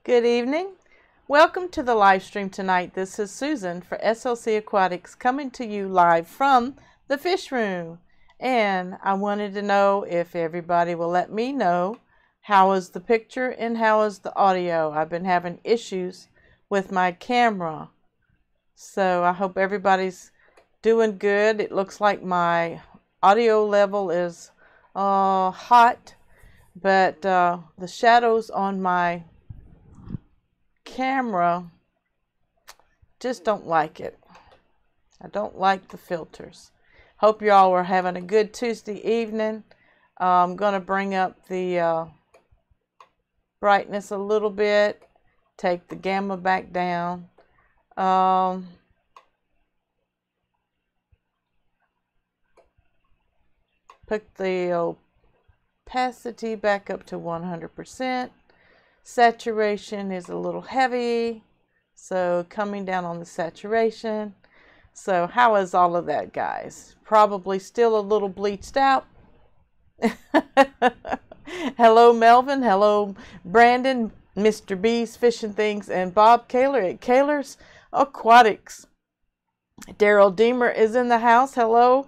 Good evening. Welcome to the live stream tonight. This is Susan for SLC Aquatics coming to you live from the fish room. And I wanted to know if everybody will let me know how is the picture and how is the audio. I've been having issues with my camera. So I hope everybody's doing good. It looks like my audio level is hot, but the shadows on my camera just don't like it. I don't like the filters. Hope you all are having a good Tuesday evening. I'm going to bring up the brightness a little bit, take the gamma back down. Put the opacity back up to 100%. Saturation is a little heavy, so coming down on the saturation. So how is all of that, guys? Probably still a little bleached out. Hello, Melvin. Hello, Brandon, Mr. B's Fishing Things, and Bob Kaler at Kaler's Aquatics. Daryl Deemer is in the house. Hello.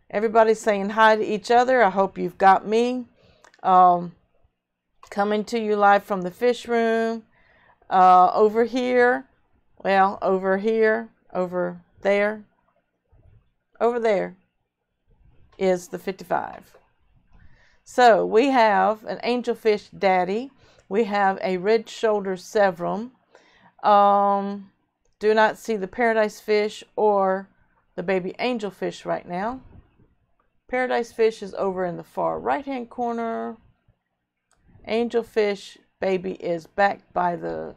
Everybody's saying hi to each other. I hope you've got me. Coming to you live from the fish room. Over here, well, over here, over there is the 55. So we have an angelfish daddy. We have a red shoulder severum. Do not see the paradise fish or the baby angelfish right now. Paradise fish is over in the far right hand corner. Angelfish baby is back by the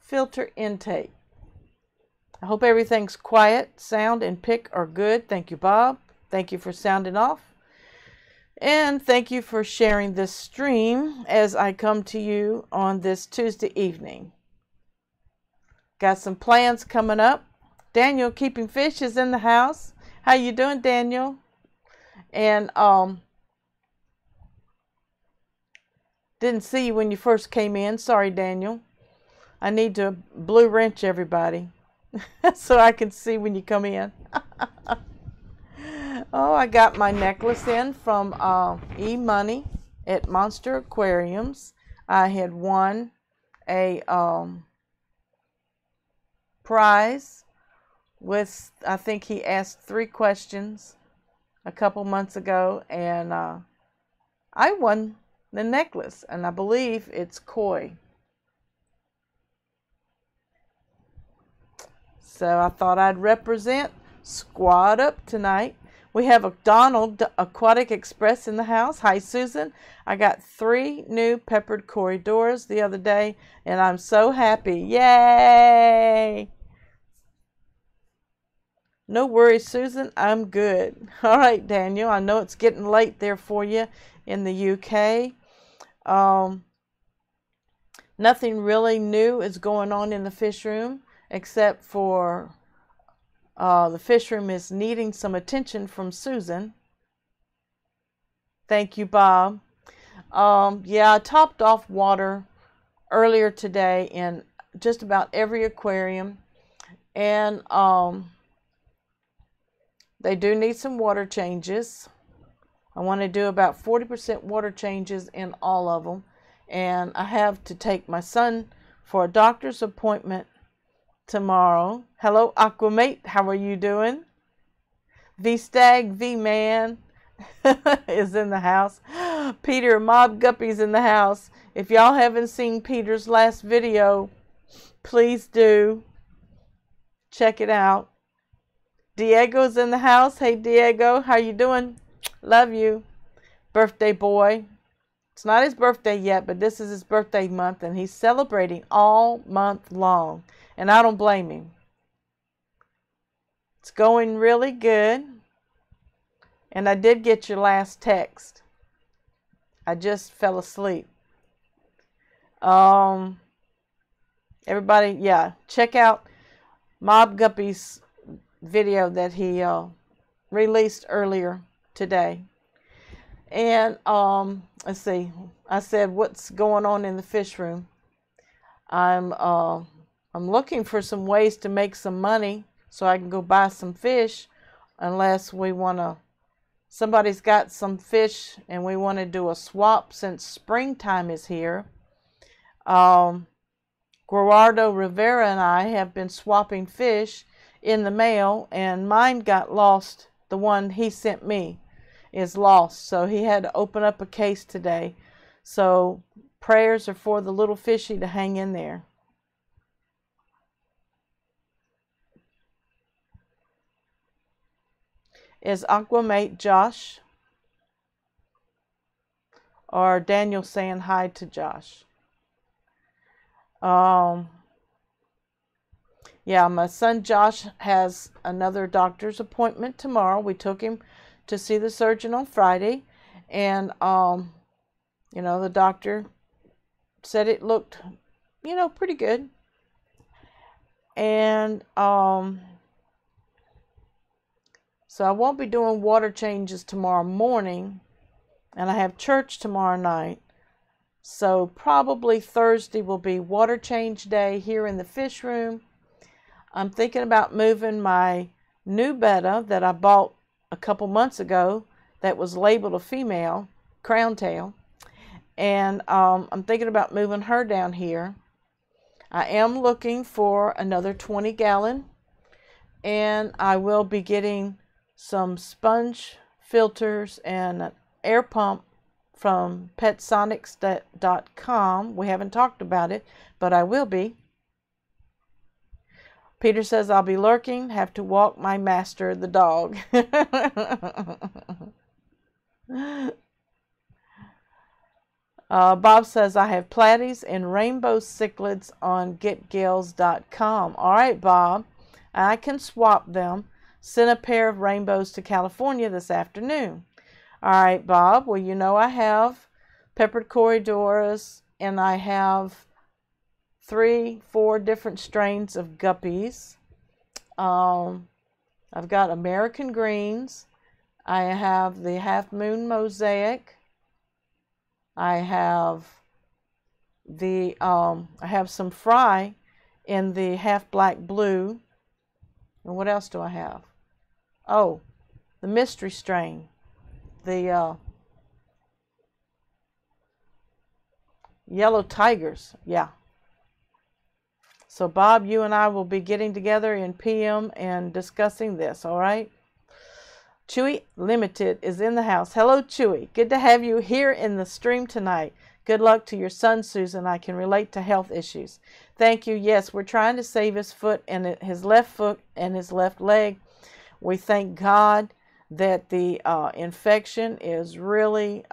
filter intake. I hope everything's quiet, sound, and pick are good. Thank you, Bob. Thank you for sounding off. And thank you for sharing this stream as I come to you on this Tuesday evening. Got some plans coming up. Daniel Keeping Fish is in the house. How you doing, Daniel? And didn't see you when you first came in. Sorry, Daniel. I need to blue wrench everybody so I can see when you come in. Oh, I got my necklace in from E-Money at Monster Aquariums. I had won a prize with, I think he asked 3 questions a couple months ago, and I won the necklace, and I believe it's koi. So I thought I'd represent Squad Up tonight. We have a Donald Aquatic Express in the house. Hi, Susan. I got 3 new peppered corridors the other day, and I'm so happy. Yay! No worries, Susan. I'm good. All right, Daniel. I know it's getting late there for you in the UK. Nothing really new is going on in the fish room, except for the fish room is needing some attention from Susan. Thank you, Bob. Yeah, I topped off water earlier today in just about every aquarium, and they do need some water changes. I want to do about 40% water changes in all of them. And I have to take my son for a doctor's appointment tomorrow. Hello, Aquamate. How are you doing? V-Stag, V-Man is in the house. Peter, Mob Guppy's in the house. If y'all haven't seen Peter's last video, please do. Check it out. Diego's in the house. Hey, Diego. How you doing? Love you. Birthday boy. It's not his birthday yet, but this is his birthday month, and he's celebrating all month long. And I don't blame him. It's going really good. And I did get your last text. I just fell asleep. Everybody, yeah, check out Mob Guppy's video that he released earlier today. And let's see. I said, what's going on in the fish room? I'm looking for some ways to make some money so I can go buy some fish, unless we want to, somebody's got some fish and we want to do a swap since springtime is here. Gerardo Rivera and I have been swapping fish in the mail, and mine got lost. The one he sent me is lost, so he had to open up a case today. So prayers are for the little fishy to hang in there. Is Aquamate Josh? Or Daniel saying hi to Josh? Yeah, my son Josh has another doctor's appointment tomorrow. We took him to see the surgeon on Friday, and you know, the doctor said it looked, you know, pretty good. And so I won't be doing water changes tomorrow morning, and I have church tomorrow night. So probably Thursday will be water change day here in the fish room. I'm thinking about moving my new betta that I bought a couple months ago that was labeled a female, crown tail. And I'm thinking about moving her down here. I am looking for another 20-gallon. And I will be getting some sponge filters and an air pump from petsonics.com. We haven't talked about it, but I will be. Peter says, I'll be lurking, have to walk my master, the dog. Bob says, I have platies and rainbow cichlids on getgills.com. All right, Bob, I can swap them. Send a pair of rainbows to California this afternoon. All right, Bob, well, you know I have peppered corridoras, and I have 3-4 different strains of guppies. I've got American greens. I have the half moon mosaic. I have the I have some fry in the half black blue. And what else do I have? Oh, the mystery strain. The yellow tigers. Yeah. So Bob, you and I will be getting together in PM and discussing this, all right? Chewy Limited is in the house. Hello, Chewy. Good to have you here in the stream tonight. Good luck to your son, Susan. I can relate to health issues. Thank you. Yes, we're trying to save his foot and his left foot and his left leg. We thank God that the infection is really,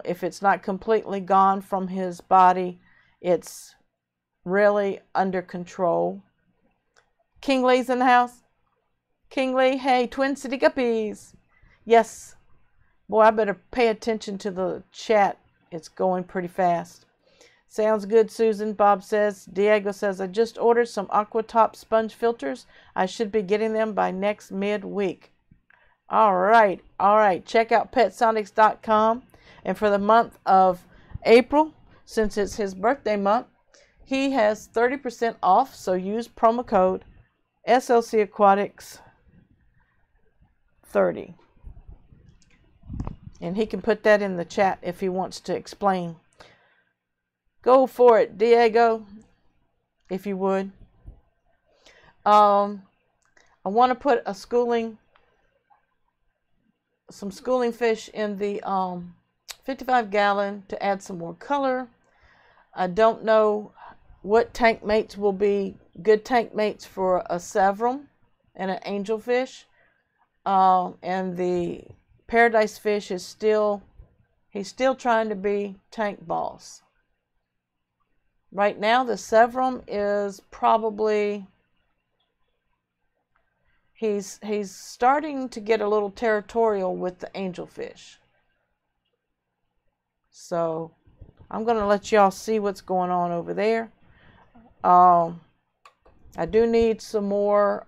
if it's not completely gone from his body, it's really under control. King Lee's in the house. King Lee, hey, Twin City Guppies. Yes. Boy, I better pay attention to the chat. It's going pretty fast. Sounds good, Susan, Bob says. Diego says, I just ordered some Aquatop sponge filters. I should be getting them by next midweek. All right. All right. Check out petsonics.com. And for the month of April, since it's his birthday month, he has 30% off. So use promo code SLC Aquatics 30. And he can put that in the chat if he wants to explain. Go for it, Diego, if you would. I want to put some schooling fish in the 55-gallon to add some more color. I don't know what tank mates will be good tank mates for a Severum and an angelfish. And the paradise fish is he's still trying to be tank boss. Right now the Severum is probably, he's starting to get a little territorial with the angelfish. So I'm going to let y'all see what's going on over there. I do need some more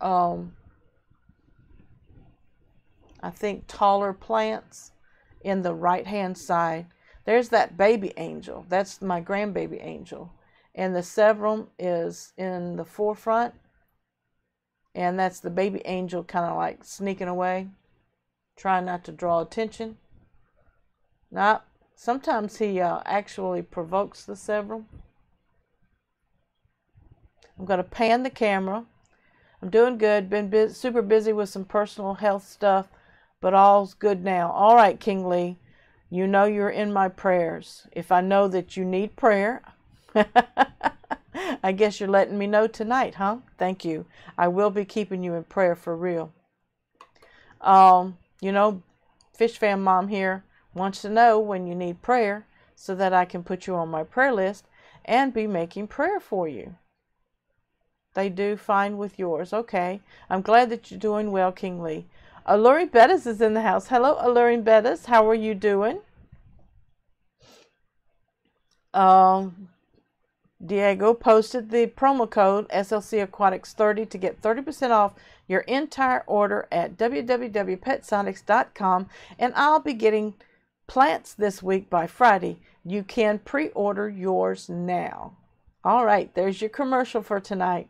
I think taller plants in the right hand side. There's that baby angel. That's my grandbaby angel. And the severum is in the forefront. And that's the baby angel kind of like sneaking away, trying not to draw attention. Now, sometimes he actually provokes the severum. I'm going to pan the camera. I'm doing good. Been super busy with some personal health stuff, but all's good now. All right, King Lee, you know you're in my prayers. If I know that you need prayer, I guess you're letting me know tonight, huh? Thank you. I will be keeping you in prayer for real. You know, Fish Fam Mom here wants to know when you need prayer so that I can put you on my prayer list and be making prayer for you. They do fine with yours. Okay. I'm glad that you're doing well, King Lee. Alluring Bettis is in the house. Hello, Alluring Bettis. How are you doing? Diego posted the promo code SLC Aquatics 30 to get 30% off your entire order at www.petsonics.com, and I'll be getting plants this week by Friday. You can pre-order yours now. All right, there's your commercial for tonight.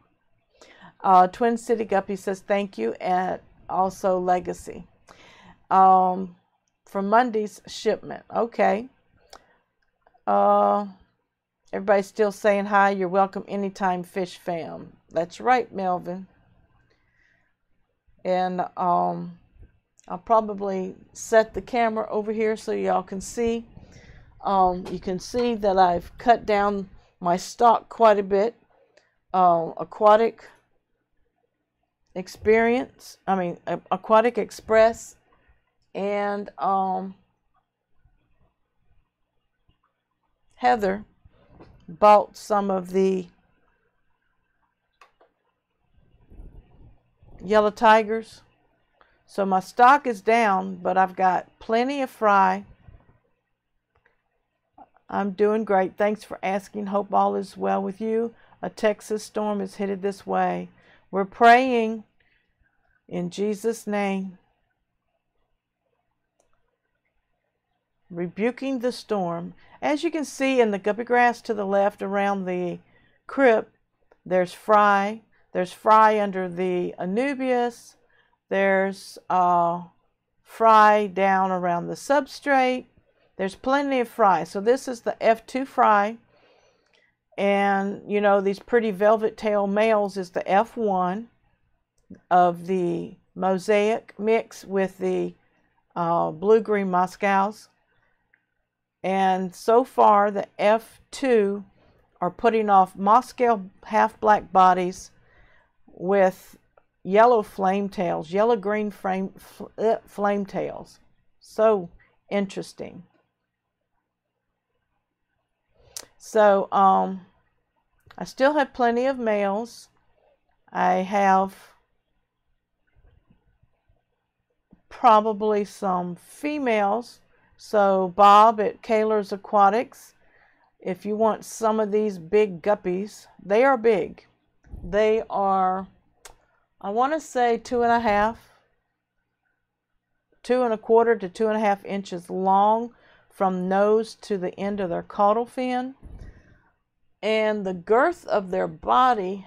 Twin City Guppy says thank you, and also Legacy for Monday's shipment. Okay. Everybody's still saying hi. You're welcome anytime, Fish Fam. That's right, Melvin. And I'll probably set the camera over here so y'all can see. You can see that I've cut down my stock quite a bit. Aquatic Aquatic Express, and Heather bought some of the yellow tigers. So my stock is down, but I've got plenty of fry. I'm doing great. Thanks for asking. Hope all is well with you. A Texas storm is headed this way. We're praying in Jesus' name, rebuking the storm. As you can see in the guppy grass to the left around the crypt, there's fry. There's fry under the Anubias. There's fry down around the substrate. There's plenty of fry. So this is the F2 fry. And, you know, these pretty velvet tail males is the F1 of the mosaic mix with the blue-green Moscows. And so far, the F2 are putting off Moscow half-black bodies with yellow flame tails, yellow-green flame tails. So interesting. So, I still have plenty of males. I have probably some females. So, Bob at Kaler's Aquatics, if you want some of these big guppies, they are big. They are, I want to say 2.5, 2.25 to 2.5 inches long from nose to the end of their caudal fin. And the girth of their body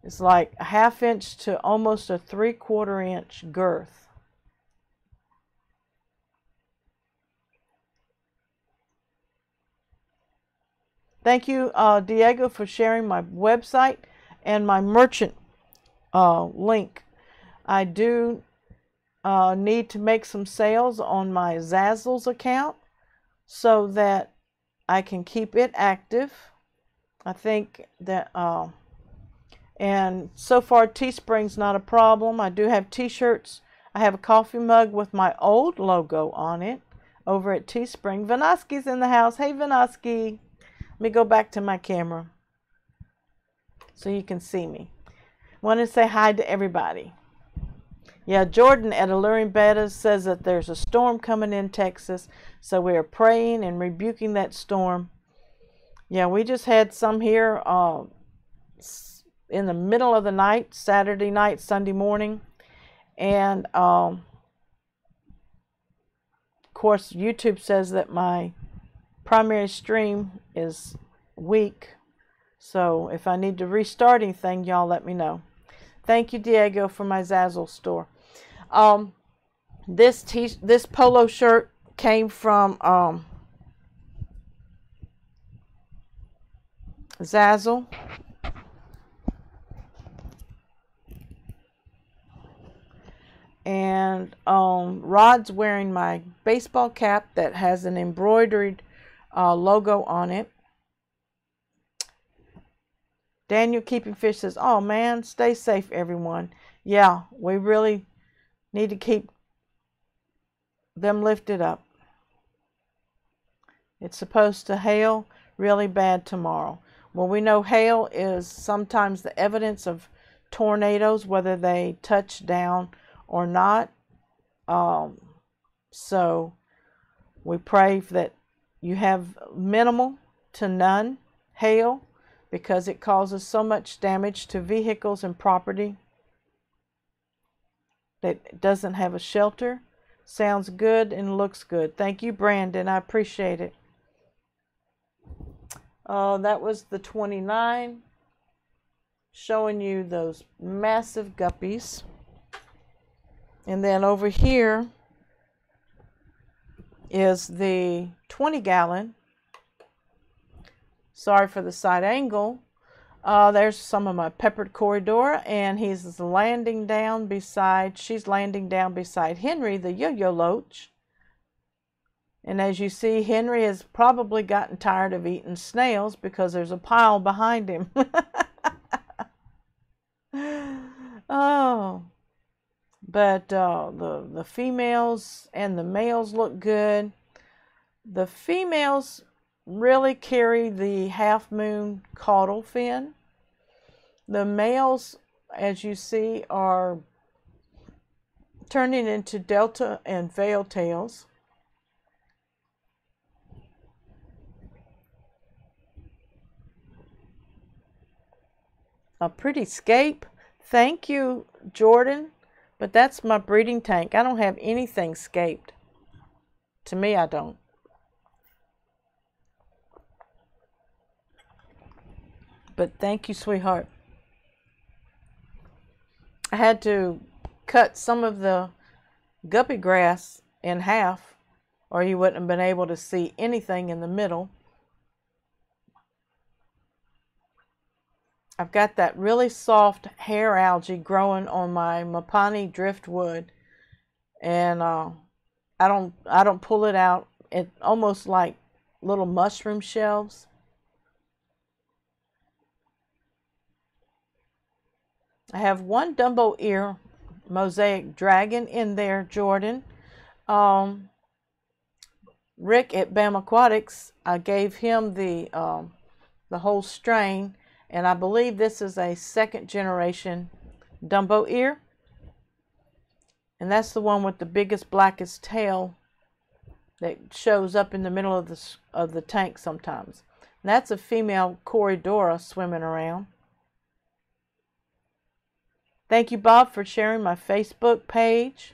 is like a 1/2 inch to almost a 3/4 inch girth. Thank you, Diego, for sharing my website and my merchant link. I do need to make some sales on my Zazzles account so that I can keep it active. I think that, and so far Teespring's not a problem. I do have t-shirts. I have a coffee mug with my old logo on it over at Teespring. Vanoski's in the house. Hey, Vanoski. Let me go back to my camera so you can see me. Want to say hi to everybody. Yeah, Jordan at Alluring Bettis says that there's a storm coming in Texas, so we are praying and rebuking that storm. Yeah, we just had some here in the middle of the night, Saturday night, Sunday morning, and course, YouTube says that my primary stream is weak. So if I need to restart anything, y'all let me know. Thank you, Diego, for my Zazzle store. This polo shirt came from Zazzle. And Rod's wearing my baseball cap that has an embroidered logo on it. Daniel Keeping Fish says, oh man, stay safe, everyone. Yeah, we really need to keep them lifted up. It's supposed to hail really bad tomorrow. Well, we know hail is sometimes the evidence of tornadoes, whether they touch down or not. So we pray that you have minimal to none hail, because it causes so much damage to vehicles and property that doesn't have a shelter. Sounds good and looks good. Thank you, Brandon. I appreciate it. That was the 29, showing you those massive guppies. And then over here is the 20-gallon. Sorry for the side angle. There's some of my peppered corridor, and she's landing down beside Henry, the yo-yo loach. And as you see, Henry has probably gotten tired of eating snails because there's a pile behind him. Oh, but the females and the males look good. The females really carry the half moon caudal fin. The males, as you see, are turning into delta and veil tails. A pretty scape. Thank you, Jordan. But that's my breeding tank. I don't have anything scaped. To me, I don't. But thank you, sweetheart. I had to cut some of the guppy grass in half, or you wouldn't have been able to see anything in the middle. I've got that really soft hair algae growing on my Mapani driftwood, and I don't pull it out. It's almost like little mushroom shelves. I have one Dumbo ear mosaic dragon in there, Jordan. Rick at BAM Aquatics, I gave him the whole strain, and I believe this is a second generation Dumbo ear. And that's the one with the biggest, blackest tail that shows up in the middle of the tank sometimes. And that's a female Corridora swimming around. Thank you, Bob, for sharing my Facebook page.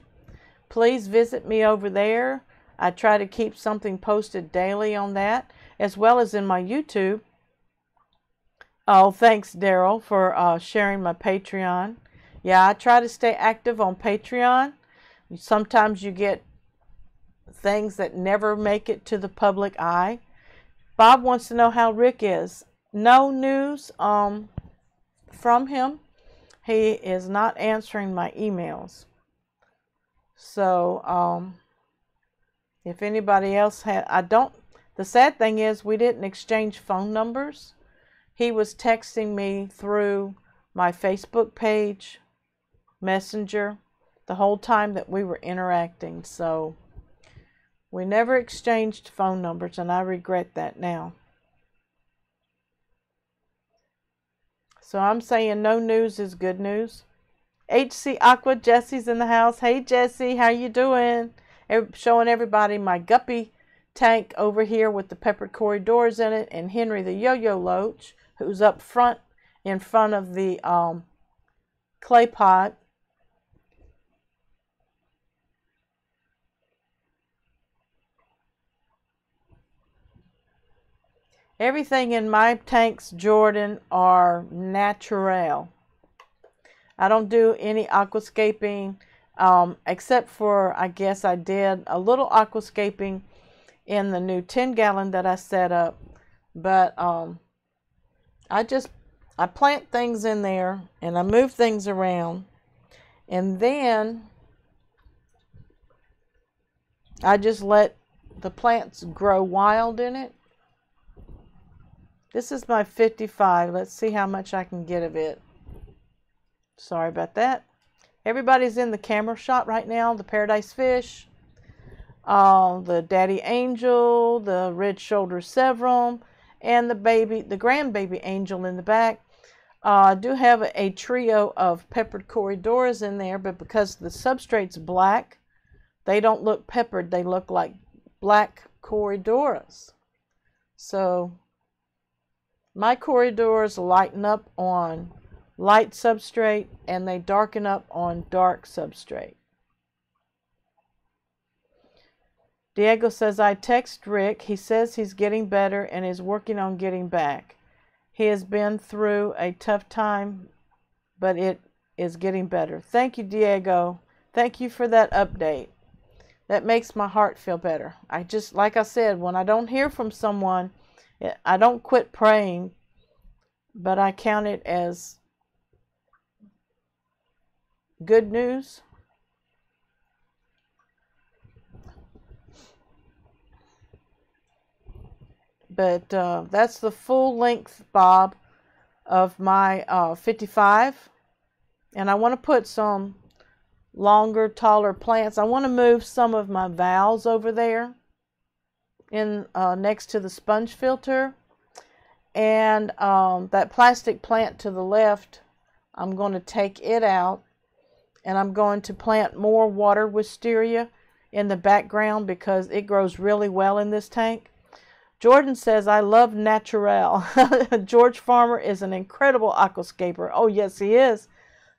Please visit me over there. I try to keep something posted daily on that, as well as in my YouTube. Oh, thanks, Daryl, for sharing my Patreon. Yeah, I try to stay active on Patreon. Sometimes you get things that never make it to the public eye. Bob wants to know how Rick is. No news from him. He is not answering my emails. So, if anybody else had, the sad thing is we didn't exchange phone numbers. He was texting me through my Facebook page, Messenger, the whole time that we were interacting. So, we never exchanged phone numbers, and I regret that now. So I'm saying no news is good news. HC Aqua, Jesse's in the house. Hey, Jesse, how you doing? Showing everybody my guppy tank over here with the peppered corridors in it, and Henry the yo-yo loach, who's up front in front of the clay pot. Everything in my tanks, Jordan, are natural. I don't do any aquascaping, except for, I guess I did a little aquascaping in the new 10-gallon that I set up. But I plant things in there and I move things around, and then I just let the plants grow wild in it. This is my 55. Let's see how much I can get of it. Sorry about that. Everybody's in the camera shot right now. The paradise fish, the daddy angel, the red shoulder severum, and the grandbaby angel in the back. I do have a trio of peppered corydoras in there, but because the substrate's black, they don't look peppered. They look like black corydoras. So my corydoras lighten up on light substrate and they darken up on dark substrate. Diego says, I text Rick. He says he's getting better and is working on getting back. He has been through a tough time, but it is getting better. Thank you, Diego. Thank you for that update. That makes my heart feel better. Like I said, when I don't hear from someone, I don't quit praying, but I count it as good news. But that's the full length, Bob, of my 55. And I want to put some longer, taller plants. I want to move some of my valves over there in next to the sponge filter. And that plastic plant to the left, I'm going to take it out. And I'm going to plant more water wisteria in the background because it grows really well in this tank. Jordan says, I love natural. George Farmer is an incredible aquascaper. Oh, yes, he is.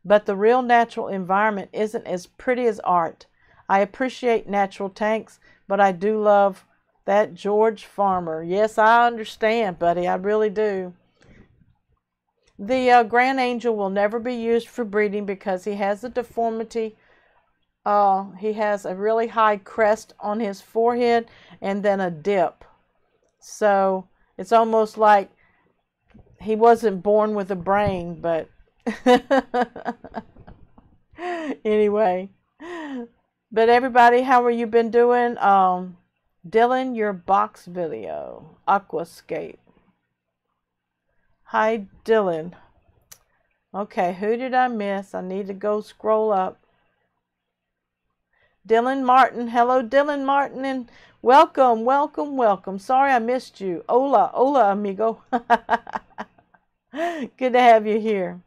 But the real natural environment isn't as pretty as art. I appreciate natural tanks, but I do love that George Farmer. Yes, I understand, buddy. I really do. The Grand Angel will never be used for breeding because he has a deformity. He has a really high crest on his forehead and then a dip. So it's almost like he wasn't born with a brain, but anyway. But everybody, how have you been doing? Dylan, your box video, Aquascape. Hi, Dylan. Okay, who did I miss? I need to go scroll up. Dylan Martin. Hello, Dylan Martin, and welcome, welcome, welcome. Sorry I missed you. Hola, hola, amigo. Good to have you here.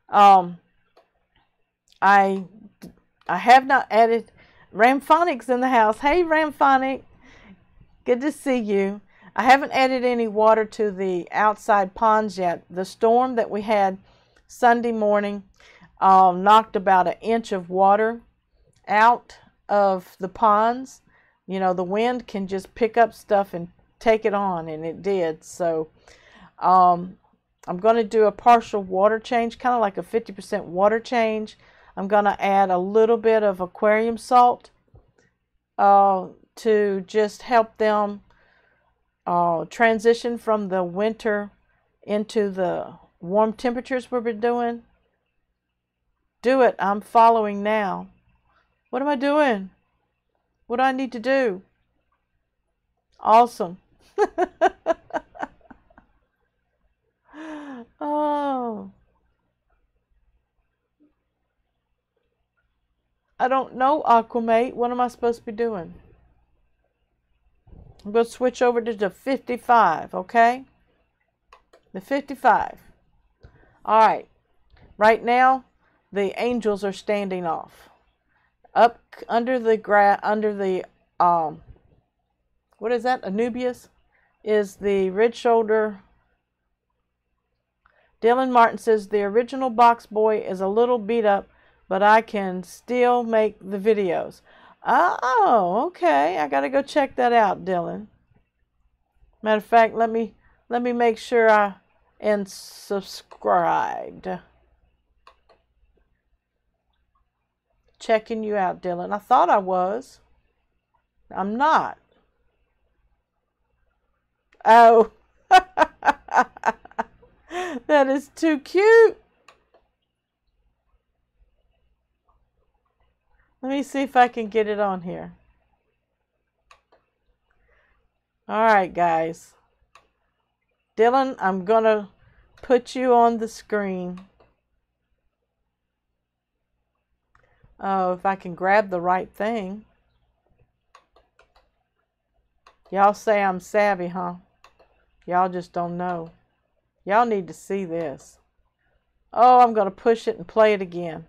I have not added Ramphonics in the house. Hey, Ramphonic. Good to see you. I haven't added any water to the outside ponds yet. The storm that we had Sunday morning knocked about 1 inch of water out of the ponds. You know, the wind can just pick up stuff and take it on, and it did. So I'm going to do a partial water change, kind of like a 50% water change. I'm going to add a little bit of aquarium salt to just help them transition from the winter into the warm temperatures we've been doing. Do it. I'm following now. What am I doing? What do I need to do? Awesome. Oh. I don't know, Aquamate. What am I supposed to be doing? I'm going to switch over to the 55, okay? The 55. All right. Right now, the angels are standing off. Up under the what is that? Anubias is the red shoulder. Dylan Martin says the original box boy is a little beat up, but I can still make the videos. Oh, okay. I got to go check that out, Dylan. Matter of fact, let me make sure I am subscribed. Checking you out, Dylan. I thought I was. I'm not. Oh. That is too cute. Let me see if I can get it on here. All right, guys. Dylan, I'm going to put you on the screen. Oh, if I can grab the right thing. Y'all say I'm savvy, huh? Y'all just don't know. Y'all need to see this. Oh, I'm going to push it and play it again.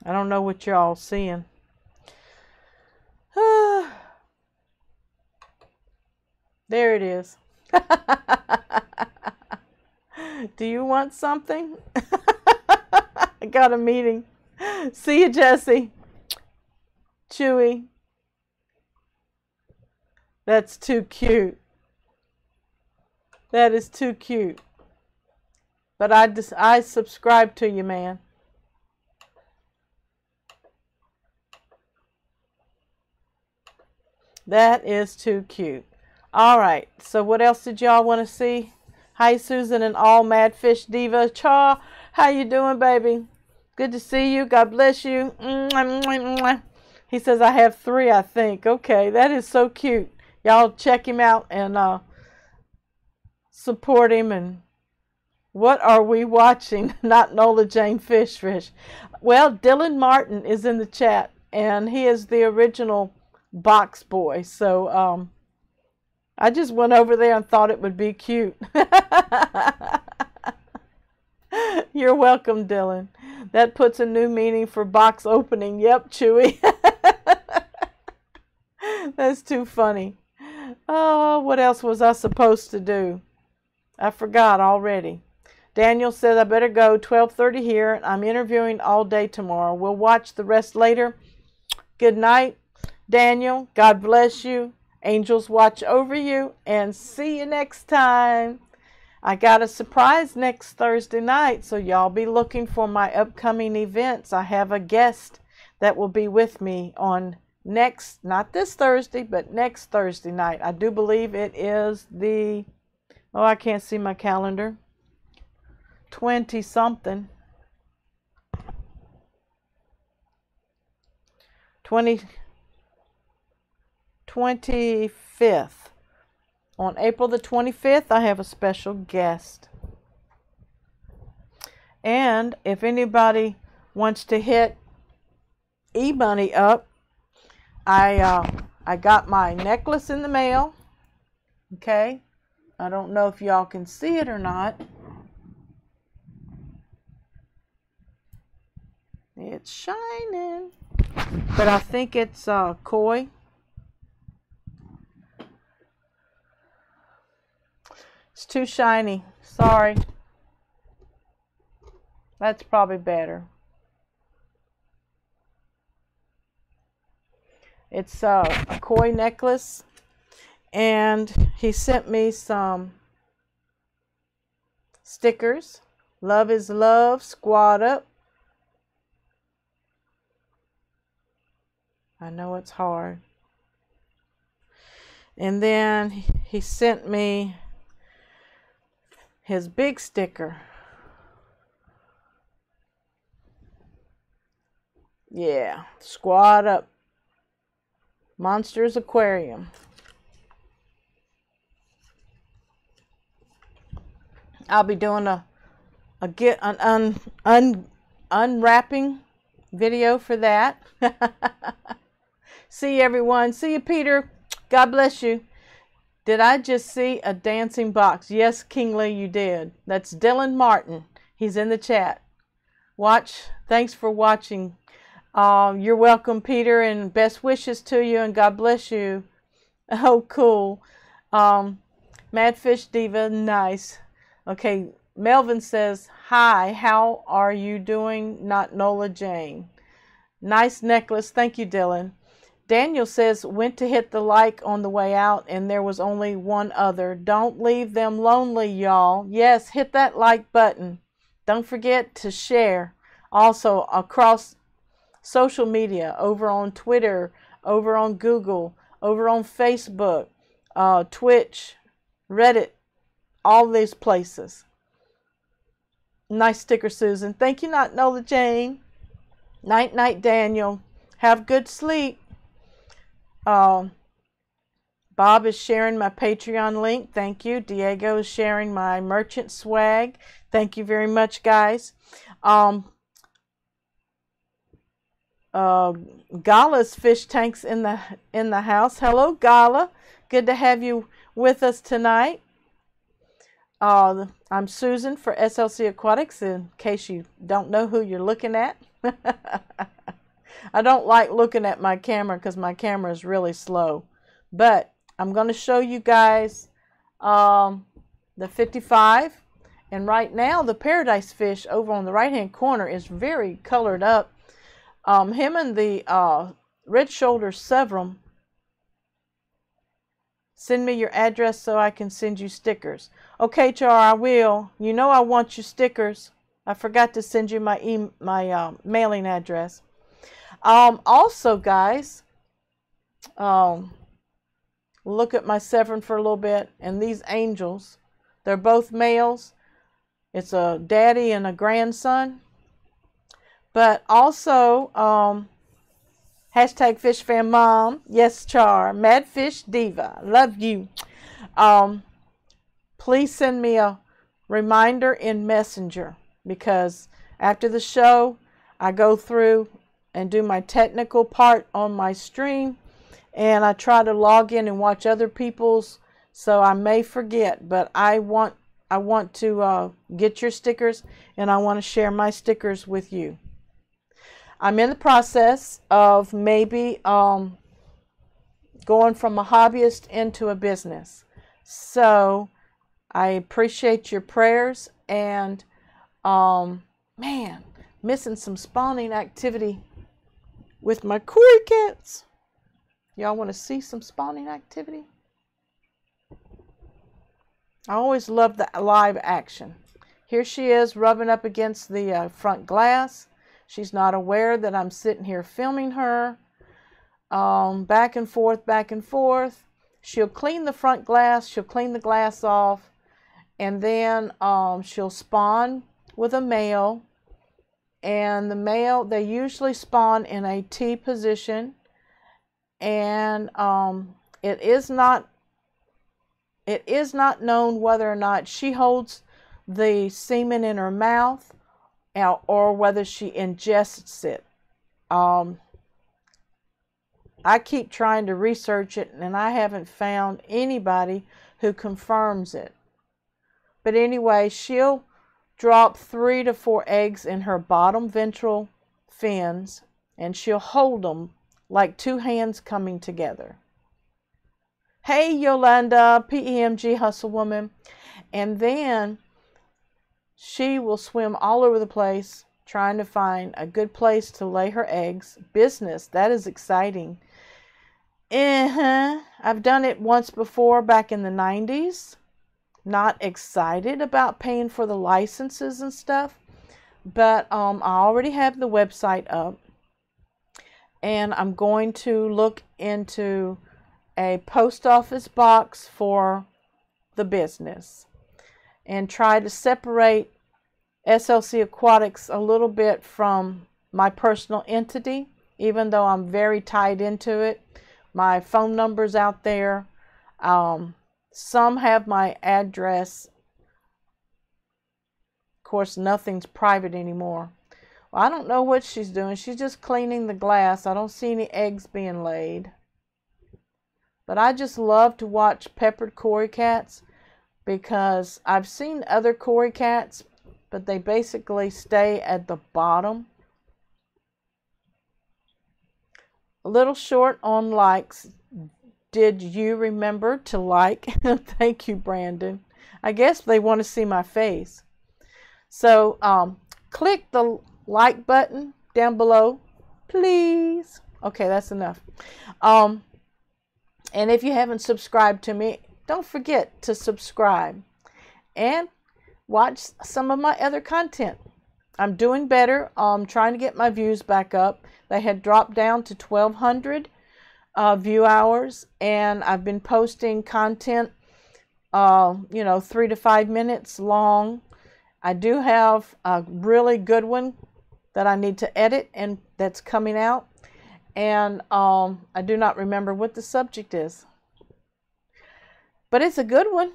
I don't know what you're all seeing. There it is. Do you want something? I got a meeting. See you, Jesse. Chewy. That's too cute. That is too cute. But I subscribe to you, man. That is too cute. All right. So what else did y'all want to see? Hi, Susan and all Mad Fish Diva. Cha, how you doing, baby? Good to see you. God bless you. He says I have 3, I think. Okay, that is so cute. Y'all check him out and support him. And what are we watching? Not Nola Jane Fish. Well, Dylan Martin is in the chat, and he is the original box boy. So I just went over there and thought it would be cute. You're welcome, Dylan. That puts a new meaning for box opening. Yep, Chewy. That's too funny. Oh, what else was I supposed to do? I forgot already. Daniel says I better go. 12:30 here. I'm interviewing all day tomorrow. We'll watch the rest later. Good night, Daniel. God bless you. Angels watch over you. And see you next time. I got a surprise next Thursday night, so y'all be looking for my upcoming events. I have a guest that will be with me on next, not this Thursday, but next Thursday night. I do believe it is the, oh, I can't see my calendar, 20-something. 25th. On April the 25th, I have a special guest. And if anybody wants to hit E-Money up, I got my necklace in the mail. Okay. I don't know if y'all can see it or not. It's shining. But I think it's koi. It's too shiny. Sorry. That's probably better. It's a koi necklace. And he sent me some stickers. Love is love. Squad up. I know it's hard. And then he sent me his big sticker. Yeah, squad up. Monsters Aquarium. I'll be doing an unwrapping video for that. See you, everyone. See you, Peter. God bless you. Did I just see a dancing box? Yes, Kingly, you did. That's Dylan Martin. He's in the chat. Watch. Thanks for watching. You're welcome, Peter, and best wishes to you, and God bless you. Oh, cool. Mad Fish Diva, nice. Okay, Melvin says, hi, how are you doing? Not Nola Jane. Nice necklace. Thank you, Dylan. Daniel says, went to hit the like on the way out and there was only one other. Don't leave them lonely, y'all. Yes, hit that like button. Don't forget to share. Also, across social media, over on Twitter, over on Google, over on Facebook, Twitch, Reddit, all these places. Nice sticker, Susan. Thank you, Not Nola Jane. Night, night, Daniel. Have good sleep. Bob is sharing my Patreon link. Thank you. Diego is sharing my merchant swag. Thank you very much, guys. Gala's fish tanks in the house. Hello, Gala. Good to have you with us tonight. I'm Susan for SLC Aquatics, in case you don't know who you're looking at. I don't like looking at my camera because my camera is really slow. But I'm going to show you guys the 55. And right now, the paradise fish over on the right-hand corner is very colored up. Him and the red shoulder severum. Send me your address so I can send you stickers. Okay, Char, I will. You know I want your stickers. I forgot to send you my mailing address. Also, guys, look at my severin for a little bit. And these angels, they're both males. It's a daddy and a grandson. But also, hashtag Fish Fan Mom. Yes, Char. Mad Fish Diva. Love you. Please send me a reminder in Messenger, because after the show, I go through and do my technical part on my stream, and I try to log in and watch other people's, so I may forget, but I want to get your stickers, and I want to share my stickers with you. I'm in the process of maybe going from a hobbyist into a business. So I appreciate your prayers, and man, missing some spawning activity with my Cory cats. Y'all want to see some spawning activity? I always love the live action. Here she is rubbing up against the front glass. She's not aware that I'm sitting here filming her. Back and forth, back and forth. She'll clean the front glass. She'll clean the glass off. And then she'll spawn with a male. And the male, they usually spawn in a T position. And it is not known whether or not she holds the semen in her mouth or whether she ingests it. I keep trying to research it, and I haven't found anybody who confirms it. But anyway, she'll drop 3 to 4 eggs in her bottom ventral fins, and she'll hold them like 2 hands coming together. Hey, Yolanda, PEMG Hustle Woman. And then she will swim all over the place trying to find a good place to lay her eggs. Business, that is exciting. I've done it once before back in the 90s. Not excited about paying for the licenses and stuff. But I already have the website up. And I'm going to look into a post office box for the business and try to separate SLC Aquatics a little bit from my personal entity, even though I'm very tied into it. My phone number's out there. Some have my address. Of course, nothing's private anymore. Well, I don't know what she's doing. She's just cleaning the glass. I don't see any eggs being laid. But I just love to watch peppered Cory cats, because I've seen other Cory cats, but they basically stay at the bottom. A little short on likes. Did you remember to like? Thank you, Brandon. I guess they want to see my face. So click the like button down below, please. Okay, that's enough. And if you haven't subscribed to me, don't forget to subscribe and watch some of my other content. I'm doing better. I'm trying to get my views back up. They had dropped down to 1,200 view hours, and I've been posting content, 3 to 5 minutes long. I do have a really good one that I need to edit, and that's coming out. And I do not remember what the subject is, but it's a good one.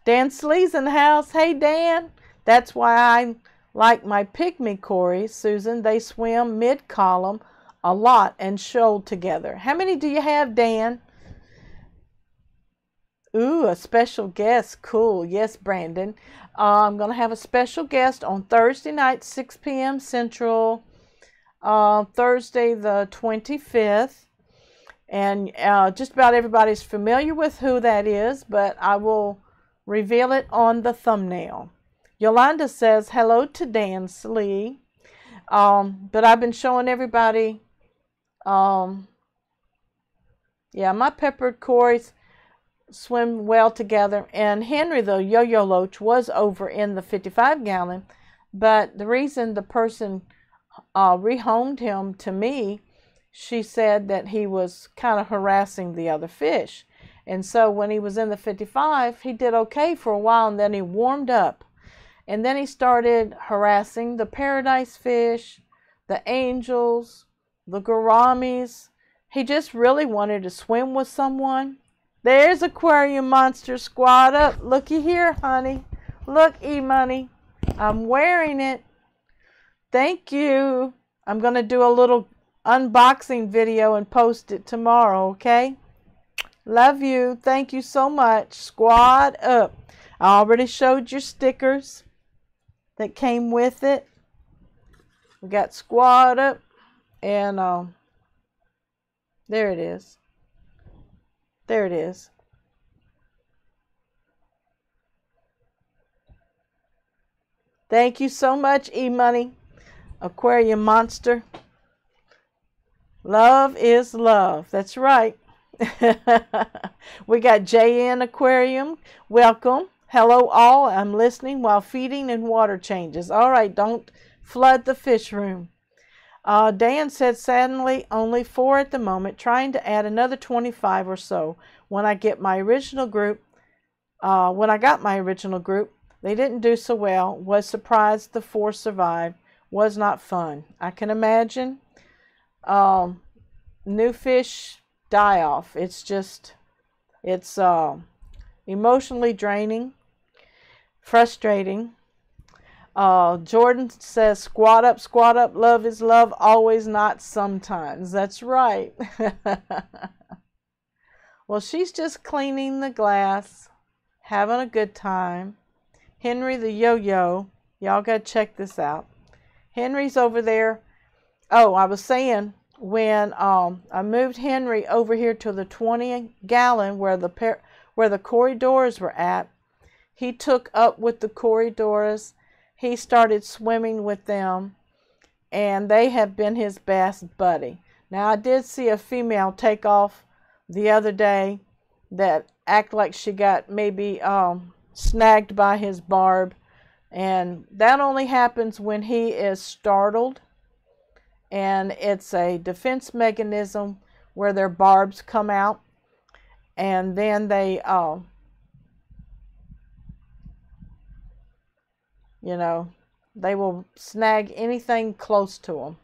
Dan Slee's in the house. Hey, Dan. That's why I like my pygmy cories, Susan. They swim mid-column a lot and shoal together. How many do you have, Dan? Ooh, a special guest. Cool. Yes, Brandon. I'm going to have a special guest on Thursday night, 6 p.m. Central, Thursday the 25th. And just about everybody's familiar with who that is, but I will reveal it on the thumbnail. Yolanda says, hello to Dan Slee. But I've been showing everybody, yeah, my peppered cories swim well together. And Henry, the yo-yo loach, was over in the 55-gallon. But the reason the person rehomed him to me, she said that he was kind of harassing the other fish. And so when he was in the 55, he did okay for a while, and then he warmed up. And then he started harassing the paradise fish, the angels, the gouramis. He just really wanted to swim with someone. There's Aquarium Monster. Squad up. Looky here, honey. Look, E-Money. I'm wearing it. Thank you. I'm going to do a little unboxing video and post it tomorrow, okay? Love you. Thank you so much. Squad up. I already showed your stickers that came with it. We got squad up, and there it is. There it is. Thank you so much, E-Money. Aquarium Monster. Love is love. That's right. We got JN Aquarium. Welcome. Hello all. I'm listening while feeding and water changes. All right, don't flood the fish room. Dan said, sadly, only 4 at the moment, trying to add another 25 or so. When I got my original group, they didn't do so well. Was surprised the 4 survived. Was not fun. I can imagine. New fish die off. It's emotionally draining, frustrating. Jordan says, squat up, love is love, always, not sometimes. That's right. Well, she's just cleaning the glass, having a good time. Henry the yo-yo, y'all gotta check this out. Henry's over there. Oh, I was saying, when I moved Henry over here to the 20-gallon where the corridors were at, he took up with the corridors. He started swimming with them, and they have been his best buddy. Now, I did see a female take off the other day that act like she got maybe snagged by his barb, and that only happens when he is startled, and it's a defense mechanism where their barbs come out, and then they they will snag anything close to them.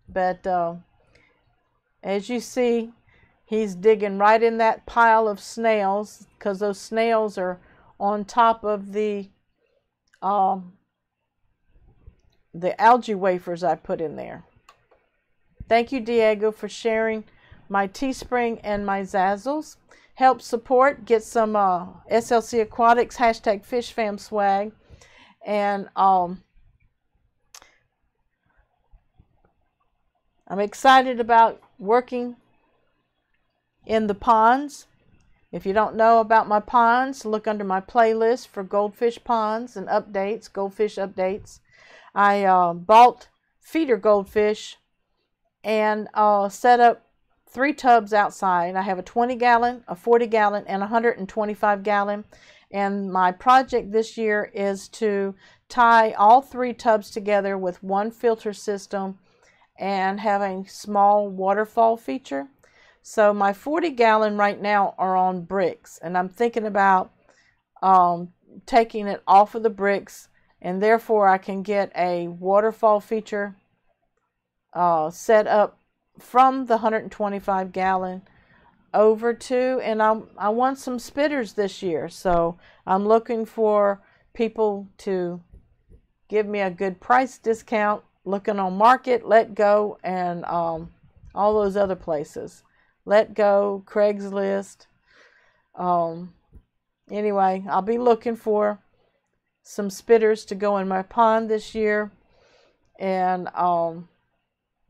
But as you see, he's digging right in that pile of snails, because those snails are on top of the algae wafers I put in there. Thank you, Diego, for sharing my Teespring and my Zazzles. Help support, get some SLC Aquatics, #FishFam swag. And I'm excited about working in the ponds If you don't know about my ponds, look under my playlist for goldfish ponds and updates, goldfish updates. I bought feeder goldfish and set up 3 tubs outside. I have a 20-gallon, a 40-gallon, and a 125-gallon. And my project this year is to tie all 3 tubs together with one filter system and have a small waterfall feature. So my 40-gallon right now are on bricks, and I'm thinking about taking it off of the bricks, and therefore I can get a waterfall feature set up from the 125-gallon over to, and I want some spitters this year, so I'm looking for people to give me a good price discount, looking on Market, Let Go, and all those other places. Let Go, Craigslist. Anyway, I'll be looking for some spitters to go in my pond this year, and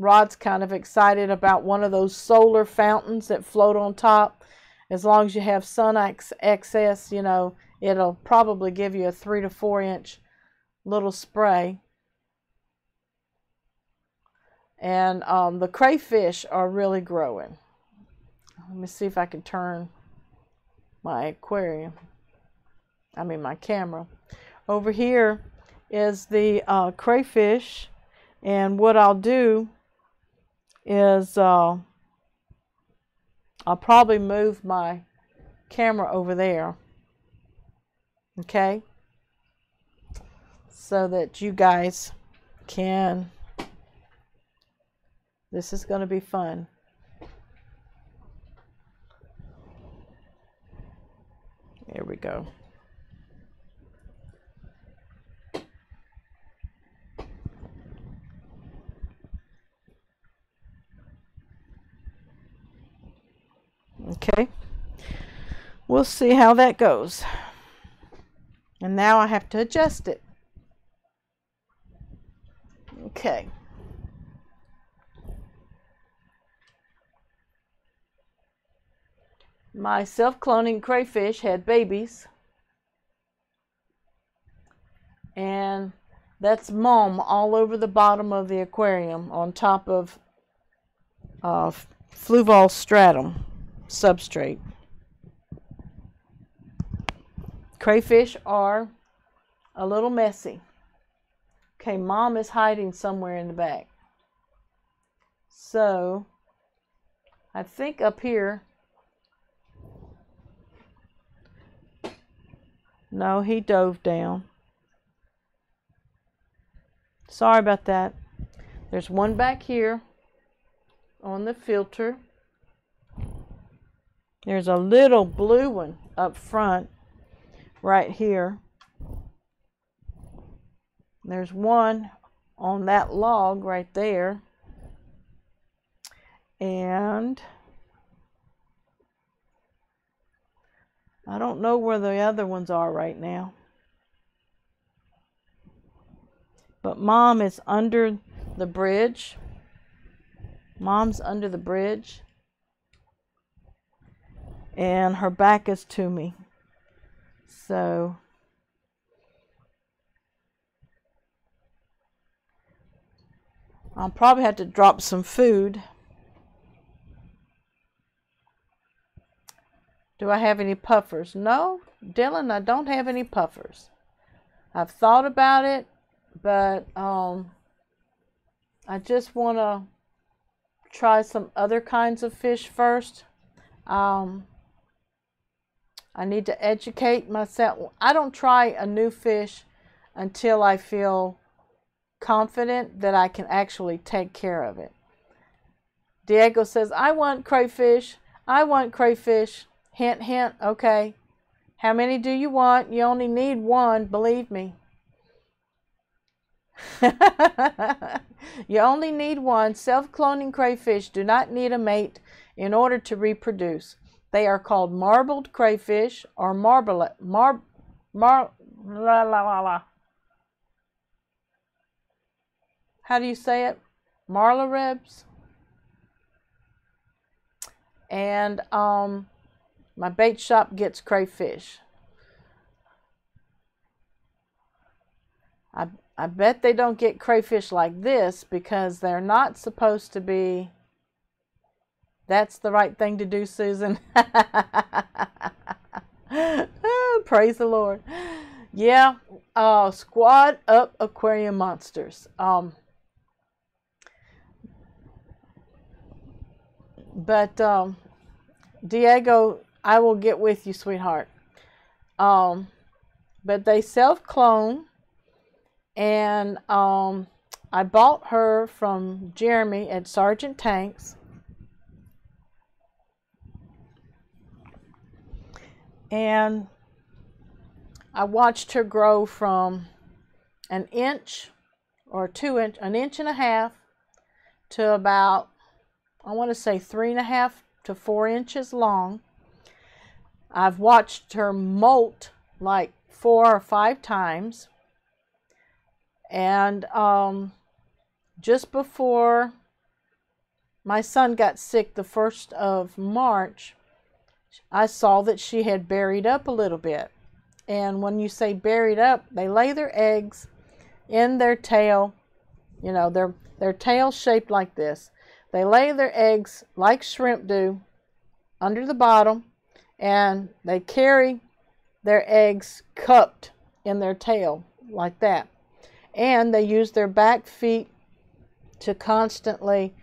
Rod's kind of excited about one of those solar fountains that float on top. As long as you have sun excess, you know, it'll probably give you a 3 to 4 inch little spray. And the crayfish are really growing. Let me see if I can turn my aquarium. My camera. Over here is the crayfish, and what I'll do is I'll probably move my camera over there, okay, so that you guys can, this is going to be fun. There we go. Okay, we'll see how that goes. And now I have to adjust it. Okay. My self-cloning crayfish had babies. And that's mom all over the bottom of the aquarium on top of fluval stratum substrate. Crayfish are a little messy. Okay, mom is hiding somewhere in the back. So I think up here, no, he dove down. Sorry about that. There's one back here on the filter. There's a little blue one up front right here. There's one on that log right there. And I don't know where the other ones are right now. But mom is under the bridge. Mom's under the bridge. And her back is to me. So I'll probably have to drop some food. Do I have any puffers? No, Dylan, I don't have any puffers. I've thought about it, but I just want to try some other kinds of fish first. I need to educate myself. I don't try a new fish until I feel confident that I can actually take care of it. Diego says, I want crayfish. I want crayfish. Hint, hint. Okay. How many do you want? You only need one, believe me. You only need one. Self-cloning crayfish do not need a mate in order to reproduce. They are called marbled crayfish or how do you say it? Marlarebs. And My bait shop gets crayfish. I bet they don't get crayfish like this because they're not supposed to be. That's the right thing to do, Susan. Oh, praise the Lord. Yeah, squad up aquarium monsters. But Diego, I will get with you, sweetheart. But they self-clone. And I bought her from Jeremy at Sergeant Tanks. And I watched her grow from an inch or 2 inch, an inch and a half to about, I want to say 3.5 to 4 inches long. I've watched her molt like 4 or 5 times. And just before my son got sick the 1st of March, I saw that she had buried up a little bit. And when you say buried up, they lay their eggs in their tail. You know, their tail shaped like this. They lay their eggs like shrimp do under the bottom, and they carry their eggs cupped in their tail like that. And they use their back feet to constantly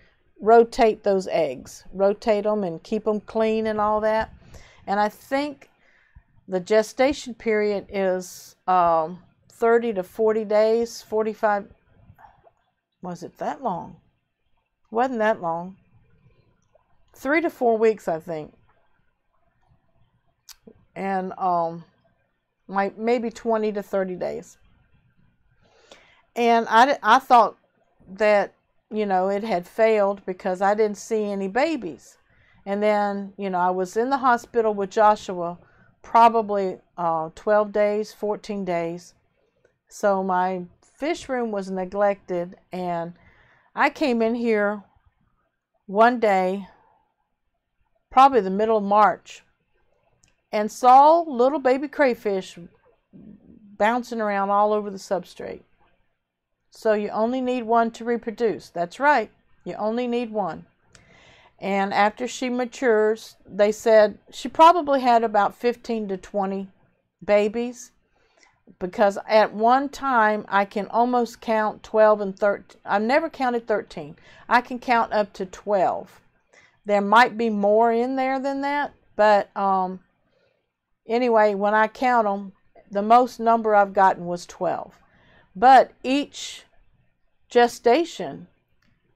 rotate those eggs. Rotate them and keep them clean and all that. And I think the gestation period is 30 to 40 days, 45. Was it that long? Wasn't that long. 3 to 4 weeks, I think. And maybe 20 to 30 days. And I thought that, you know, it had failed because I didn't see any babies. And then, you know, I was in the hospital with Joshua probably 12 days, 14 days. So my fish room was neglected. And I came in here one day, probably the middle of March, and saw little baby crayfish bouncing around all over the substrate. So you only need one to reproduce. That's right. You only need one. And after she matures, they said she probably had about 15 to 20 babies. Because at one time, I can almost count 12 and 13. I've never counted 13. I can count up to 12. There might be more in there than that. But anyway, when I count them, the most number I've gotten was 12. But each gestation,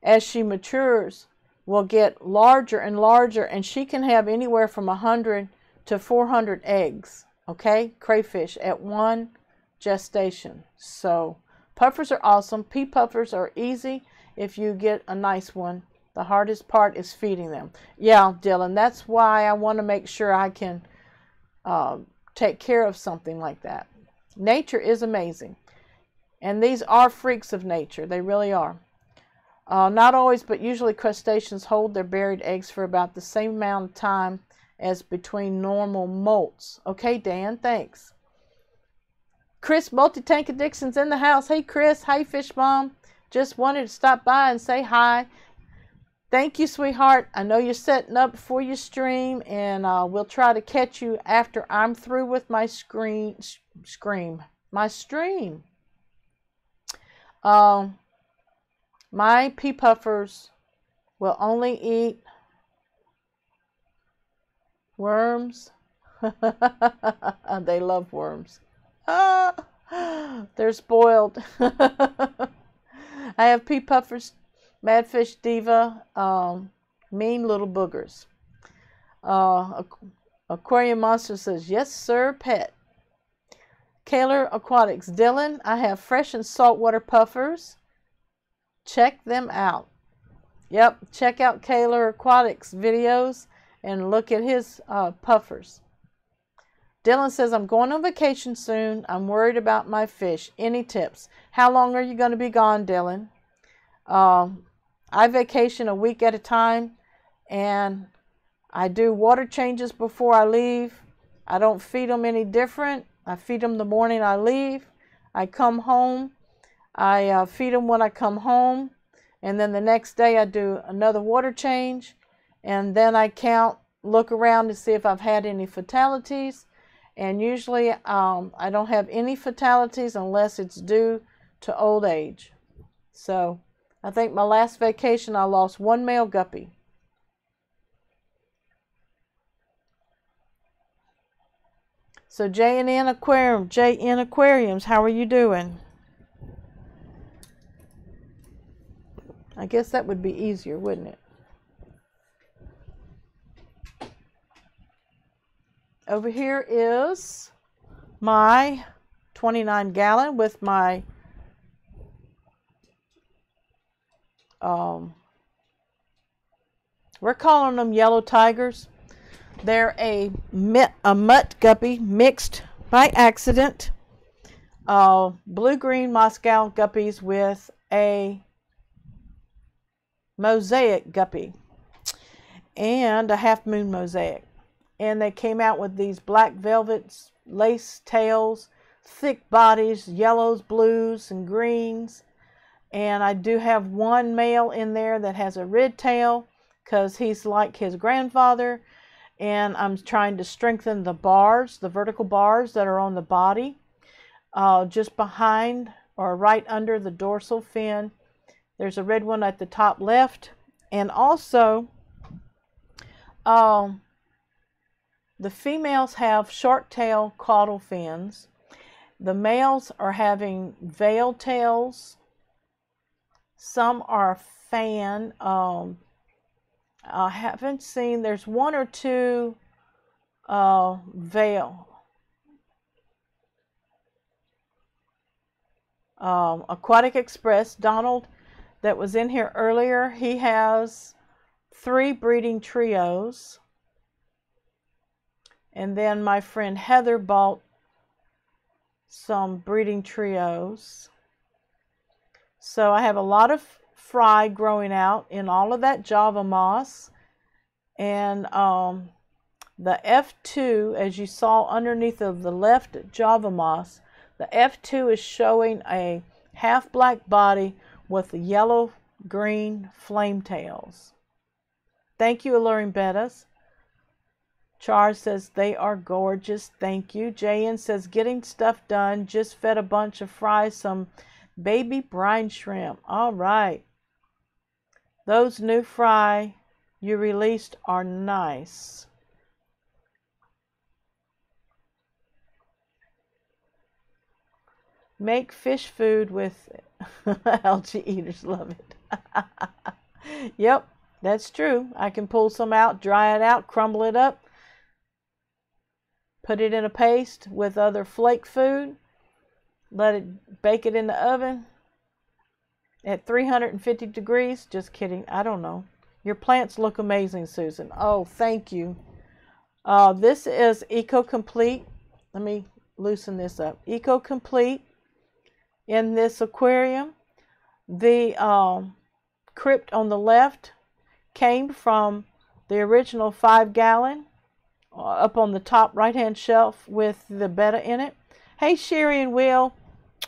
as she matures, will get larger and larger, and she can have anywhere from 100 to 400 eggs, okay, crayfish at one gestation. So puffers are awesome. Pea puffers are easy if you get a nice one. The hardest part is feeding them. Yeah, Dylan, that's why I want to make sure I can take care of something like that. Nature is amazing. And these are freaks of nature. They really are. Not always, but usually crustaceans hold their buried eggs for about the same amount of time as between normal molts. Okay, Dan, thanks. Chris Multi-Tank Addiction's in the house. Hey, Chris. Hey, Fish Mom. Just wanted to stop by and say hi. Thank you, sweetheart. I know you're setting up for your stream, and we'll try to catch you after I'm through with my stream. My pea puffers will only eat worms. They love worms. They're spoiled. I have pea puffers, Madfish Diva, mean little boogers. Aquarium Monster says, yes, sir, pet. Kaler Aquatics. Dylan, I have fresh and saltwater puffers. Check them out. Yep, check out Kaler Aquatics videos and look at his puffers. Dylan says, I'm going on vacation soon. I'm worried about my fish. Any tips? How long are you going to be gone, Dylan? I vacation a week at a time, and I do water changes before I leave. I don't feed them any different. I feed them the morning I leave. I come home. I feed them when I come home. And then the next day I do another water change. And then I look around to see if I've had any fatalities. And usually I don't have any fatalities unless it's due to old age. So I think my last vacation I lost one male guppy. So J&N Aquariums, how are you doing? I guess that would be easier, wouldn't it? Over here is my 29-gallon with my we're calling them yellow tigers. They're a mutt guppy mixed by accident. Blue-green Moscow guppies with a mosaic guppy and a half-moon mosaic. And they came out with these black velvets, lace tails, thick bodies, yellows, blues, and greens. And I do have one male in there that has a red tail because he's like his grandfather. And I'm trying to strengthen the bars, the vertical bars that are on the body, just behind or right under the dorsal fin. There's a red one at the top left. And also, the females have short tail caudal fins. The males are having veiled tails. Some are fan. I haven't seen, there's one or two veil. Aquatic Express, Donald, that was in here earlier, he has 3 breeding trios. And then my friend Heather bought some breeding trios. So I have a lot of fry growing out in all of that Java moss. And the F2, as you saw underneath of the left Java moss, the F2 is showing a half black body with the yellow green flame tails. Thank you, Alluring Bettas. Char says they are gorgeous. Thank you. JN says getting stuff done. Just fed a bunch of fries some baby brine shrimp. All right. Those new fry you released are nice. Make fish food with algae eaters. Love it. Yep, that's true. I can pull some out, dry it out, crumble it up, put it in a paste with other flake food, let it bake it in the oven at 350 degrees. Just kidding. I don't know. Your plants look amazing, Susan. Oh, thank you. This is Eco Complete. Let me loosen this up. Eco Complete in this aquarium. The crypt on the left came from the original 5-gallon up on the top right-hand shelf with the betta in it. Hey, Sherry and Will.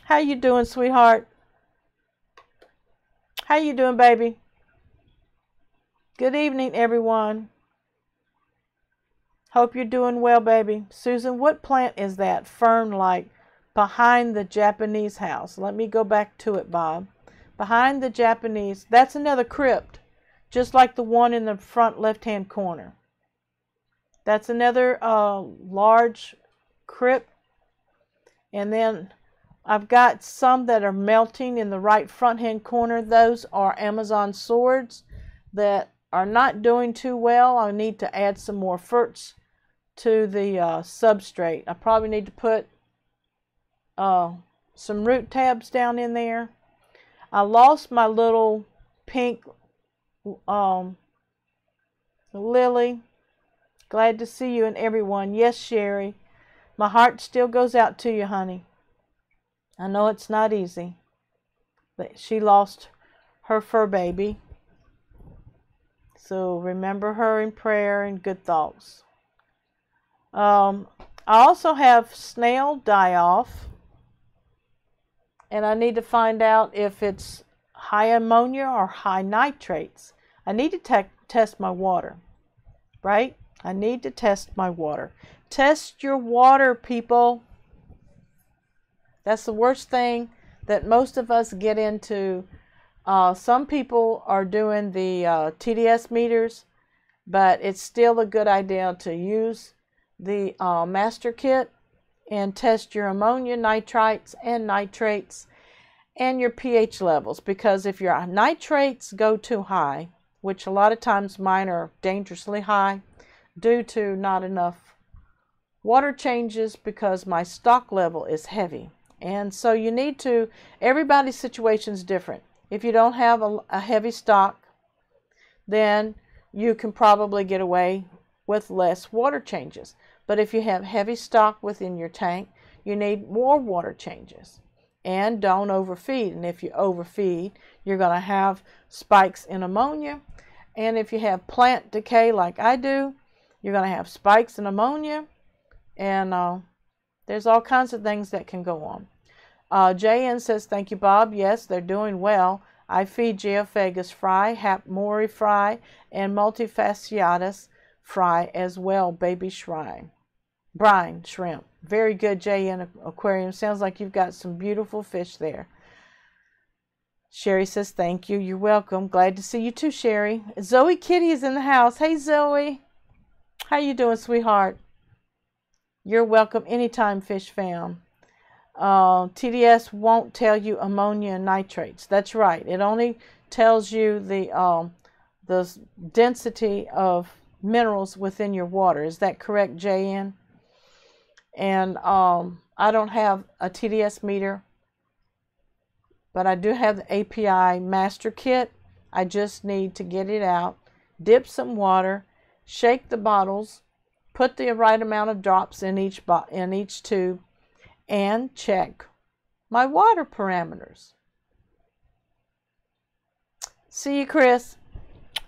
How you doing, sweetheart? How you doing, baby? Good evening, everyone. Hope you're doing well, baby. Susan, what plant is that? Fern-like, behind the Japanese house. Let me go back to it, Bob. Behind the Japanese, that's another crypt, just like the one in the front left-hand corner. That's another large crypt. And then I've got some that are melting in the right front-hand corner. Those are Amazon swords that are not doing too well. I need to add some more ferts to the substrate. I probably need to put some root tabs down in there. I lost my little pink lily. Glad to see you and everyone. Yes, Sherry. My heart still goes out to you, honey. I know it's not easy. But she lost her fur baby. So remember her in prayer and good thoughts. I also have snail die-off. And I need to find out if it's high ammonia or high nitrates. I need to test my water, right? I need to test my water. Test your water, people. That's the worst thing that most of us get into. Some people are doing the TDS meters, but it's still a good idea to use the master kit and test your ammonia, nitrites, and nitrates, and your pH levels. Because if your nitrates go too high, which a lot of times mine are dangerously high due to not enough water changes because my stock level is heavy. And so you need to, everybody's situation is different. If you don't have a heavy stock, then you can probably get away with less water changes. But if you have heavy stock within your tank, you need more water changes. And don't overfeed. And if you overfeed, you're going to have spikes in ammonia. And if you have plant decay like I do, you're going to have spikes in ammonia. And there's all kinds of things that can go on. JN says, thank you, Bob. Yes, they're doing well. I feed Geophagus fry, Hap Mori fry, and Multifasciatus fry as well, baby brine shrimp. Very good, JN Aquarium. Sounds like you've got some beautiful fish there. Sherry says, thank you. You're welcome. Glad to see you too, Sherry. Zoe Kitty is in the house. Hey, Zoe. How you doing, sweetheart? You're welcome anytime, Fish Fam. TDS won't tell you ammonia and nitrates. That's right. It only tells you the density of minerals within your water. Is that correct, JN? And I don't have a TDS meter, but I do have the API master kit. I just need to get it out, dip some water, shake the bottles, put the right amount of drops in each tube, and check my water parameters. See you, Chris.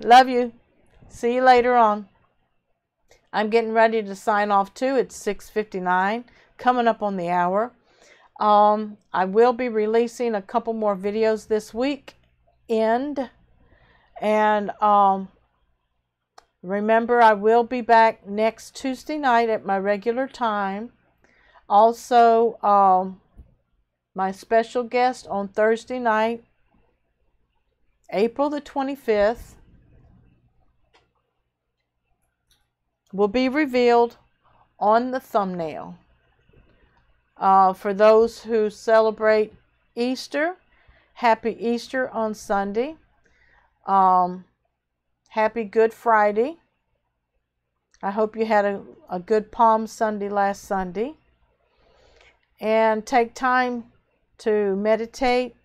Love you. See you later on. I'm getting ready to sign off too. It's 6:59, coming up on the hour. I will be releasing a couple more videos this week. And remember, I will be back next Tuesday night at my regular time. Also, my special guest on Thursday night, April the 25th, will be revealed on the thumbnail. For those who celebrate Easter, happy Easter on Sunday. Happy Good Friday. I hope you had a good Palm Sunday last Sunday. And take time to meditate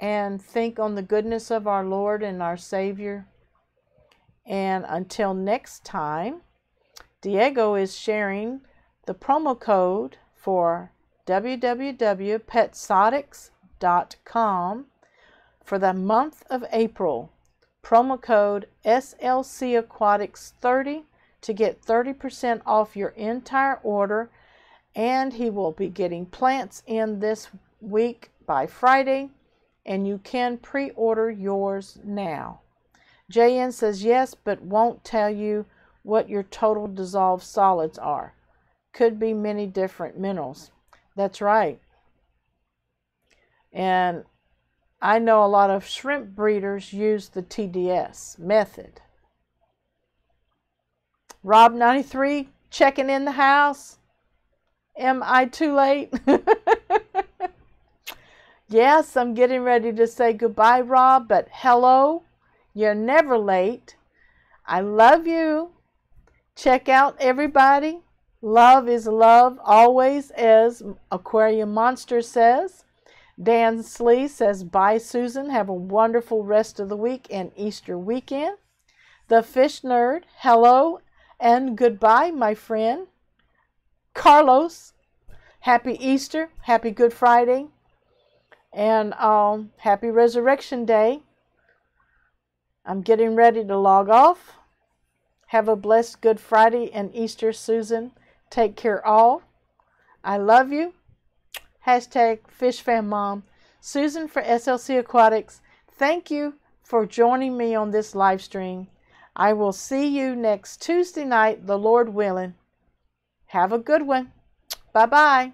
and think on the goodness of our Lord and our Savior. And until next time, Diego is sharing the promo code for www.petsotics.com for the month of April. Promo code SLC Aquatics 30 to get 30% off your entire order. And he will be getting plants in this week by Friday, and you can pre-order yours now. JN says yes, but won't tell you what your total dissolved solids are. Could be many different minerals. That's right. And I know a lot of shrimp breeders use the TDS method. Rob93 checking in the house. Am I too late? Yes, I'm getting ready to say goodbye, Rob, but hello. You're never late. I love you. Check out everybody. Love is love always, as Aquarium Monster says. Dan Slee says, bye, Susan. Have a wonderful rest of the week and Easter weekend. The Fish Nerd, hello and goodbye, my friend. Carlos, happy Easter, happy Good Friday, and happy Resurrection Day. I'm getting ready to log off. Have a blessed Good Friday and Easter, Susan. Take care all. I love you. Hashtag FishFamMom. Susan for SLC Aquatics. Thank you for joining me on this live stream. I will see you next Tuesday night, the Lord willing. Have a good one. Bye-bye.